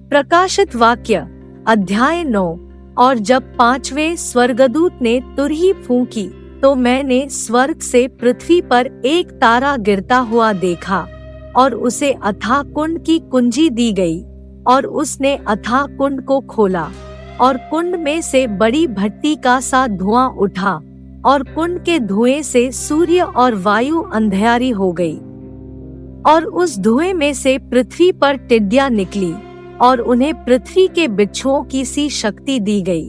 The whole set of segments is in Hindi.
प्रकाशित वाक्य अध्याय 9। और जब 5वें स्वर्गदूत ने तुरही फूंकी तो मैंने स्वर्ग से पृथ्वी पर एक तारा गिरता हुआ देखा और उसे अथाह कुंड की कुंजी दी गई और उसने अथाह कुंड को खोला और कुंड में से बड़ी भट्टी का सा धुआं उठा और कुंड के धुएं से सूर्य और वायु अंधियारी हो गई और उस धुएं में से पृथ्वी पर टिड्डियां निकली और उन्हें पृथ्वी के बिच्छुओं की सी शक्ति दी गई।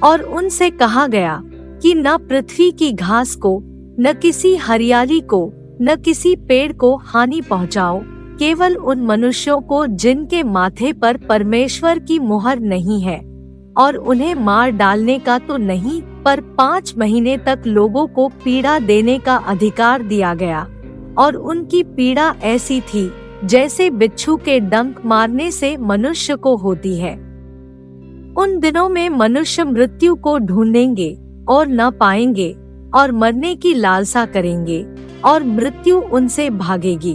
और उनसे कहा गया कि न पृथ्वी की घास को, न किसी हरियाली को, न किसी पेड़ को हानि पहुंचाओ, केवल उन मनुष्यों को जिनके माथे पर परमेश्वर की मुहर नहीं है, और उन्हें मार डालने का तो नहीं, पर 5 महीने तक लोगों को पीड़ा देने का अधिकार दिया गया। और उनकी पीड़ा ऐसी थी जैसे बिच्छू के डंक मारने से मनुष्य को होती है। उन दिनों में मनुष्य मृत्यु को ढूंढेंगे और न पाएंगे और मरने की लालसा करेंगे और मृत्यु उनसे भागेगी।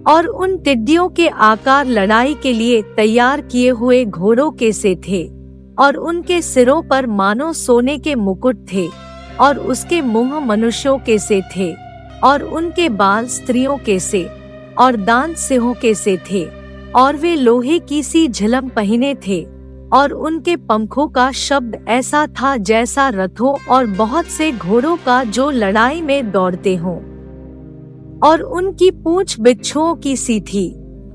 और उन टिड्डियों के आकार लड़ाई के लिए तैयार किए हुए घोड़ों के से थे और उनके सिरों पर मानो सोने के मुकुट थे और उसके मुंह मनुष्यों के से थे और उनके बाल स्त्रियों के से और दांत सिंहों के से थे और वे लोहे की सी झिलम पहने थे और उनके पंखों का शब्द ऐसा था जैसा रथों और बहुत से घोड़ों का जो लड़ाई में दौड़ते हों। और उनकी पूंछ बिच्छुओं की सी थी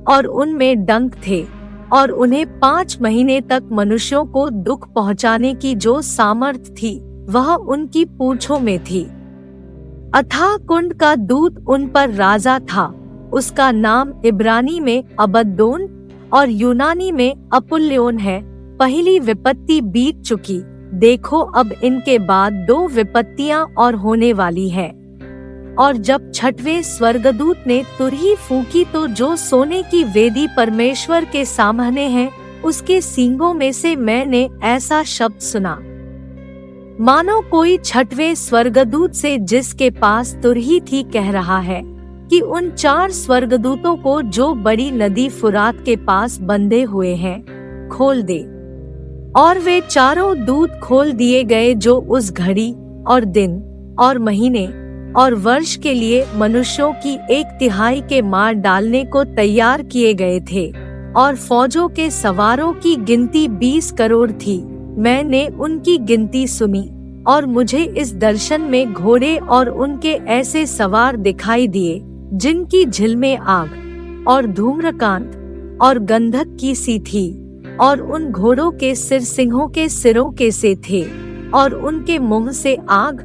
और उनमें डंक थे और उन्हें 5 महीने तक मनुष्यों को दुख पहुंचाने की जो सामर्थ थी वह उनकी पूंछों में थी। अथाह कुंड का दूत उन पर राजा था, उसका नाम इब्रानी में अबद्दोन और यूनानी में अपुल्योन है। पहली विपत्ति बीत चुकी, देखो अब इनके बाद 2 विपत्तियां और होने वाली है। और जब 6वें स्वर्गदूत ने तुरही फूंकी तो जो सोने की वेदी परमेश्वर के सामने है उसके सींगों में से मैंने ऐसा शब्द सुना मानो कोई 6वें स्वर्गदूत से जिसके पास तुरही थी कह रहा है कि उन 4 स्वर्गदूतों को जो बड़ी नदी फुरात के पास बंधे हुए हैं खोल दे। और वे 4 दूत खोल दिए गए जो उस घड़ी और दिन और महीने और वर्ष के लिए मनुष्यों की 1/3 के मार डालने को तैयार किए गए थे और फौजों के सवारों की गिनती 20 करोड़ थी। मैंने उनकी गिनती सुनी और मुझे इस दर्शन में घोड़े और उनके ऐसे सवार दिखाई दिए जिनकी झिलमें आग और धूम्रकांत और गंधक की सी थी और उन घोड़ों के सिर सिंहों के सिरों के से थे और उनके मुंह से आग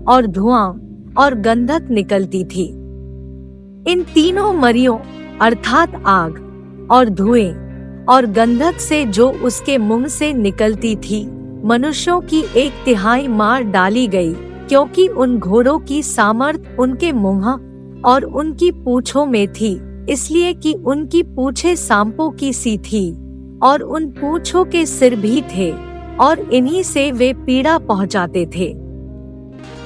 और धुआं और गंधक निकलती थी। इन तीनों मरियों अर्थात आग और धुएं और गंधक से जो उसके मुंह से निकलती थी मनुष्यों की 1/3 मार डाली गई, क्योंकि उन घोड़ों की सामर्थ उनके मुंह और उनकी पूंछों में थी, इसलिए कि उनकी पूंछें सांपों की सी थी और उन पूंछों के सिर भी थे और इन्हीं से वे पीड़ा पहुंचाते थे।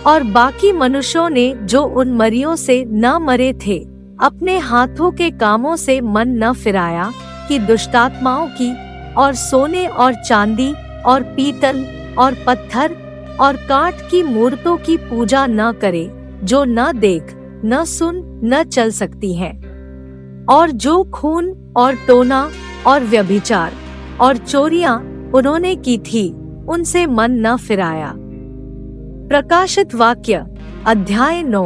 और बाकी मनुष्यों ने जो उन मरियों से न मरे थे अपने हाथों के कामों से मन न फिराया कि दुष्टात्माओं की और सोने और चांदी और पीतल और पत्थर और काठ की मूर्तों की पूजा न करे, जो न देख न सुन न चल सकती है। और जो खून और टोना और व्यभिचार और चोरियां उन्होंने की थी उनसे मन न फिराया। प्रकाशित वाक्य अध्याय 9।